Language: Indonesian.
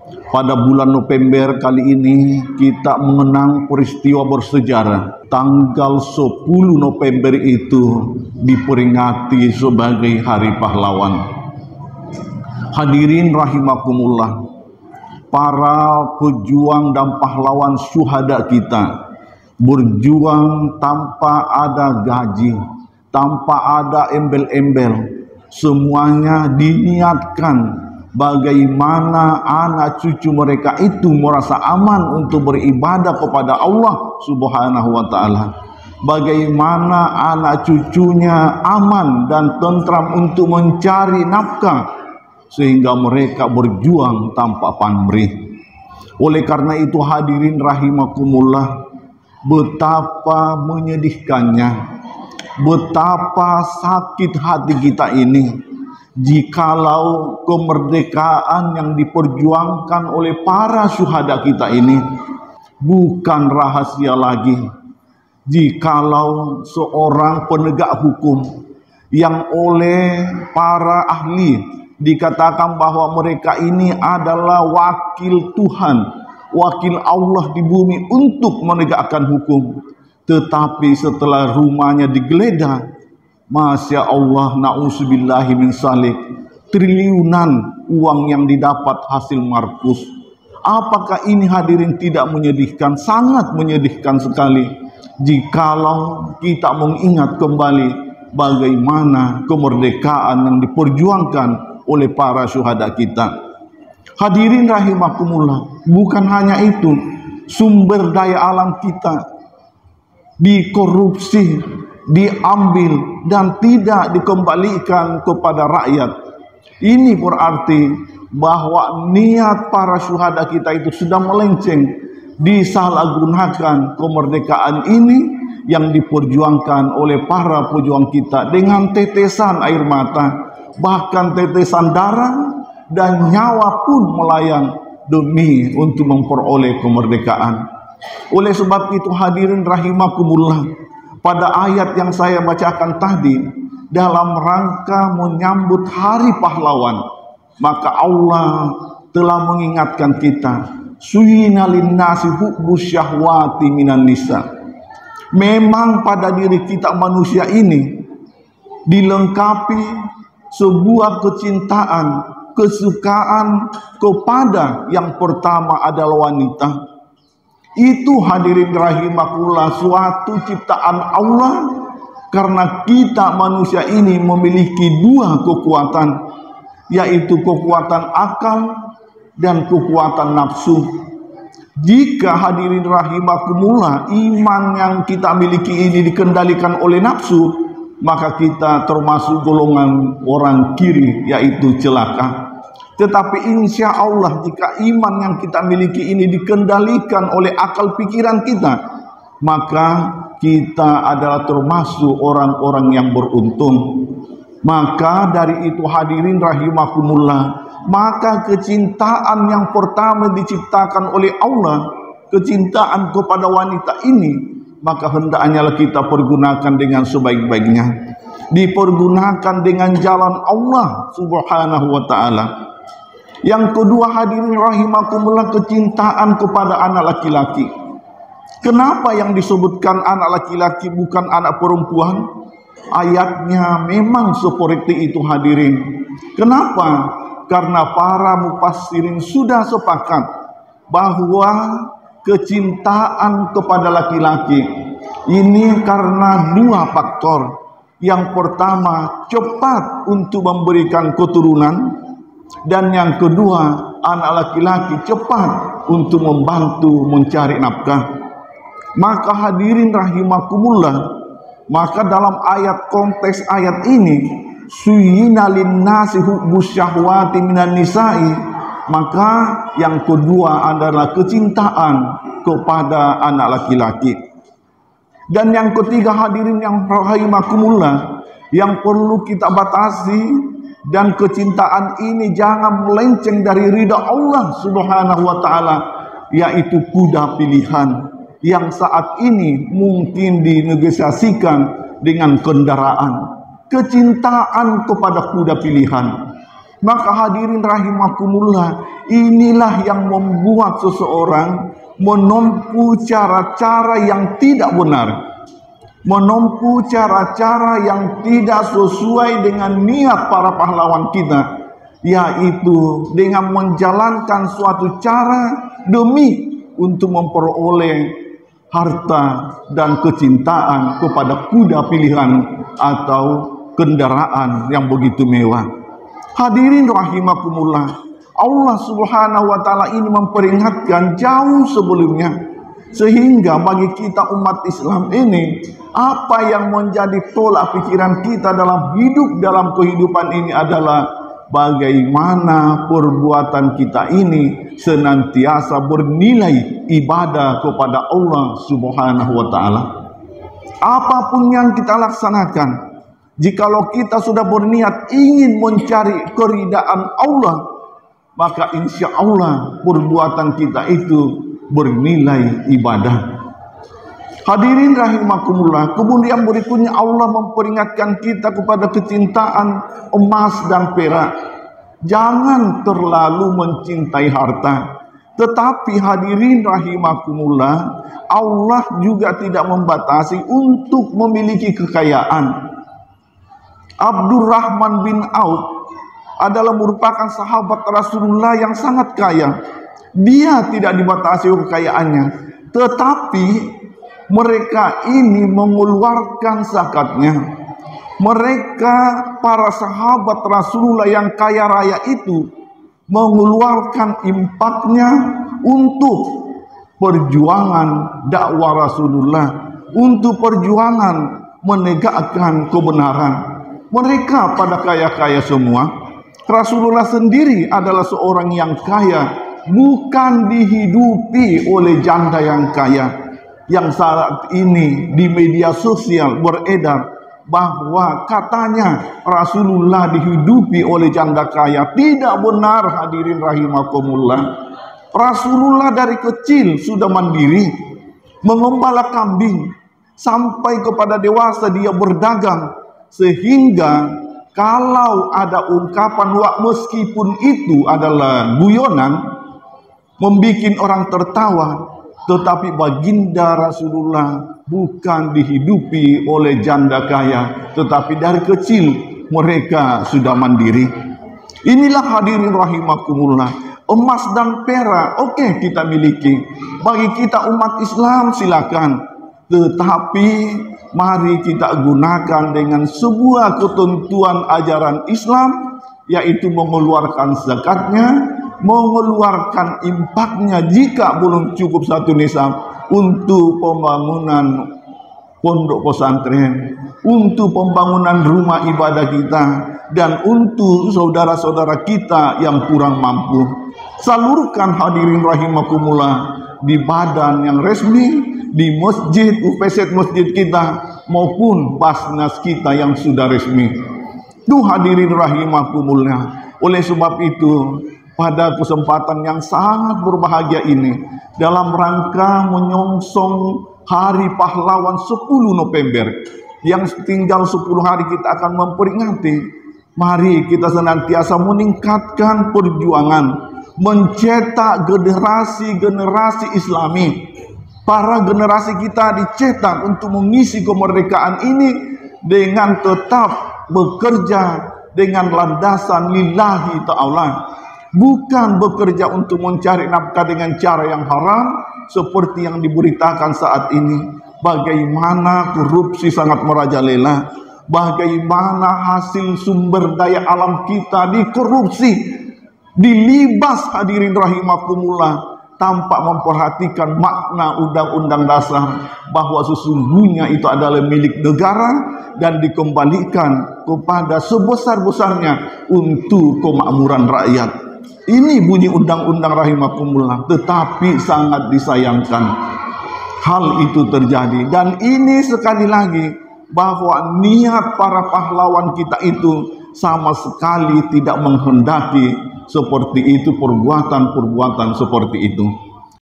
Pada bulan November kali ini kita mengenang peristiwa bersejarah. Tanggal 10 November itu diperingati sebagai Hari Pahlawan. Hadirin rahimakumullah, para pejuang dan pahlawan syuhada kita berjuang tanpa ada gaji, tanpa ada embel-embel. Semuanya diniatkan bagaimana anak cucu mereka itu merasa aman untuk beribadah kepada Allah Subhanahu wa ta'ala. Bagaimana anak cucunya aman dan tentram untuk mencari nafkah, sehingga mereka berjuang tanpa pamrih. Oleh karena itu hadirin rahimakumullah, betapa menyedihkannya, betapa sakit hati kita ini jikalau kemerdekaan yang diperjuangkan oleh para syuhada kita ini bukan rahasia lagi. Jikalau seorang penegak hukum yang oleh para ahli dikatakan bahwa mereka ini adalah wakil Tuhan, wakil Allah di bumi untuk menegakkan hukum, tetapi setelah rumahnya digeledah, Masya Allah, na'udzubillahi min salik, triliunan uang yang didapat hasil markus. Apakah ini hadirin tidak menyedihkan? Sangat menyedihkan sekali jikalau kita mengingat kembali bagaimana kemerdekaan yang diperjuangkan oleh para syuhada kita. Hadirin rahimakumullah, bukan hanya itu, sumber daya alam kita dikorupsi, diambil dan tidak dikembalikan kepada rakyat. Ini berarti bahwa niat para syuhada kita itu sudah melenceng, disalahgunakan kemerdekaan ini yang diperjuangkan oleh para pejuang kita dengan tetesan air mata, bahkan tetesan darah dan nyawa pun melayang demi untuk memperoleh kemerdekaan. Oleh sebab itu hadirin rahimakumullah, pada ayat yang saya bacakan tadi, dalam rangka menyambut Hari Pahlawan, maka Allah telah mengingatkan kita, suyina linnasi hubbus syahwati minan nisa. Memang pada diri kita manusia ini dilengkapi sebuah kecintaan, kesukaan kepada yang pertama adalah wanita. Itu hadirin rahimakumullah suatu ciptaan Allah, karena kita manusia ini memiliki dua kekuatan, yaitu kekuatan akal dan kekuatan nafsu. Jika hadirin rahimakumullah iman yang kita miliki ini dikendalikan oleh nafsu, maka kita termasuk golongan orang kiri, yaitu celaka. Tetapi insya Allah jika iman yang kita miliki ini dikendalikan oleh akal pikiran kita, maka kita adalah termasuk orang-orang yang beruntung. Maka dari itu hadirin rahimakumullah, maka kecintaan yang pertama diciptakan oleh Allah, kecintaan kepada wanita ini, maka hendaknya kita pergunakan dengan sebaik-baiknya, dipergunakan dengan jalan Allah Subhanahu wa ta'ala. Yang kedua hadirin rahimakumullah, kecintaan kepada anak laki-laki. Kenapa yang disebutkan anak laki-laki bukan anak perempuan? Ayatnya memang seperti itu hadirin. Kenapa? Karena para mufassirin sudah sepakat bahwa kecintaan kepada laki-laki ini karena dua faktor. Yang pertama, cepat untuk memberikan keturunan. Dan yang kedua, anak laki-laki cepat untuk membantu mencari nafkah. Maka hadirin rahimakumullah, maka dalam ayat konteks ayat ini, suyina linnasi hubbus syahwati minan nisa'i, maka yang kedua adalah kecintaan kepada anak laki-laki. Dan yang ketiga hadirin yang rahimakumullah, yang perlu kita batasi, dan kecintaan ini jangan melenceng dari ridha Allah Subhanahu wa ta'ala, yaitu kuda pilihan yang saat ini mungkin dinegosiasikan dengan kendaraan. Kecintaan kepada kuda pilihan Maka hadirin rahimakumullah, inilah yang membuat seseorang menempuh cara-cara yang tidak benar, menempuh cara-cara yang tidak sesuai dengan niat para pahlawan kita, yaitu dengan menjalankan suatu cara demi untuk memperoleh harta dan kecintaan kepada kuda pilihan atau kendaraan yang begitu mewah. Hadirin rahimakumullah, Allah subhanahu wa ta'ala ini memperingatkan jauh sebelumnya, sehingga bagi kita umat Islam ini, apa yang menjadi tolak pikiran kita dalam hidup dalam kehidupan ini adalah bagaimana perbuatan kita ini senantiasa bernilai ibadah kepada Allah subhanahu wa ta'ala. Apapun yang kita laksanakan, jikalau kita sudah berniat ingin mencari keridaan Allah, maka insya Allah perbuatan kita itu bernilai ibadah. Hadirin rahimakumullah, kemudian berikutnya Allah memperingatkan kita kepada kecintaan emas dan perak. Jangan terlalu mencintai harta. Tetapi hadirin rahimakumullah, Allah juga tidak membatasi untuk memiliki kekayaan. Abdurrahman bin Auf adalah merupakan sahabat Rasulullah yang sangat kaya. Dia tidak dibatasi kekayaannya, tetapi mereka ini mengeluarkan zakatnya. Mereka para sahabat Rasulullah yang kaya raya itu mengeluarkan infaknya untuk perjuangan dakwah Rasulullah, untuk perjuangan menegakkan kebenaran. Mereka pada kaya-kaya semua. Rasulullah sendiri adalah seorang yang kaya, bukan dihidupi oleh janda yang kaya. Yang saat ini di media sosial beredar bahwa katanya Rasulullah dihidupi oleh janda kaya. Tidak benar, hadirin rahimakumullah. Rasulullah dari kecil sudah mandiri, mengembala kambing, sampai kepada dewasa dia berdagang. Sehingga kalau ada ungkapan meskipun itu adalah guyonan, membuat orang tertawa, tetapi baginda Rasulullah bukan dihidupi oleh janda kaya, tetapi dari kecil mereka sudah mandiri. Inilah hadirin rahimakumullah, emas dan perak oke kita miliki, bagi kita umat Islam silakan, tetapi mari kita gunakan dengan sebuah ketentuan ajaran Islam, yaitu mengeluarkan zakatnya, mengeluarkan infaknya jika belum cukup satu nisab untuk pembangunan pondok pesantren, untuk pembangunan rumah ibadah kita, dan untuk saudara-saudara kita yang kurang mampu. Salurkan hadirin rahimakumullah di badan yang resmi, di masjid, UPZ masjid kita maupun basnas kita yang sudah resmi. Duh hadirin rahimakumullah. Oleh sebab itu, pada kesempatan yang sangat berbahagia ini, dalam rangka menyongsong Hari Pahlawan 10 November, yang tinggal 10 hari kita akan memperingati, mari kita senantiasa meningkatkan perjuangan, mencetak generasi-generasi Islami. Para generasi kita dicetak untuk mengisi kemerdekaan ini dengan tetap bekerja dengan landasan lillahi ta'ala, bukan bekerja untuk mencari nafkah dengan cara yang haram seperti yang diberitakan saat ini. Bagaimana korupsi sangat merajalela, bagaimana hasil sumber daya alam kita dikorupsi, dilibas hadirin rahimakumullah, tanpa memperhatikan makna undang-undang dasar bahwa sesungguhnya itu adalah milik negara dan dikembalikan kepada sebesar-besarnya untuk kemakmuran rakyat. Ini bunyi undang-undang rahimakumullah, tetapi sangat disayangkan hal itu terjadi. Dan ini sekali lagi bahwa niat para pahlawan kita itu sama sekali tidak menghendaki seperti itu, perbuatan-perbuatan seperti itu.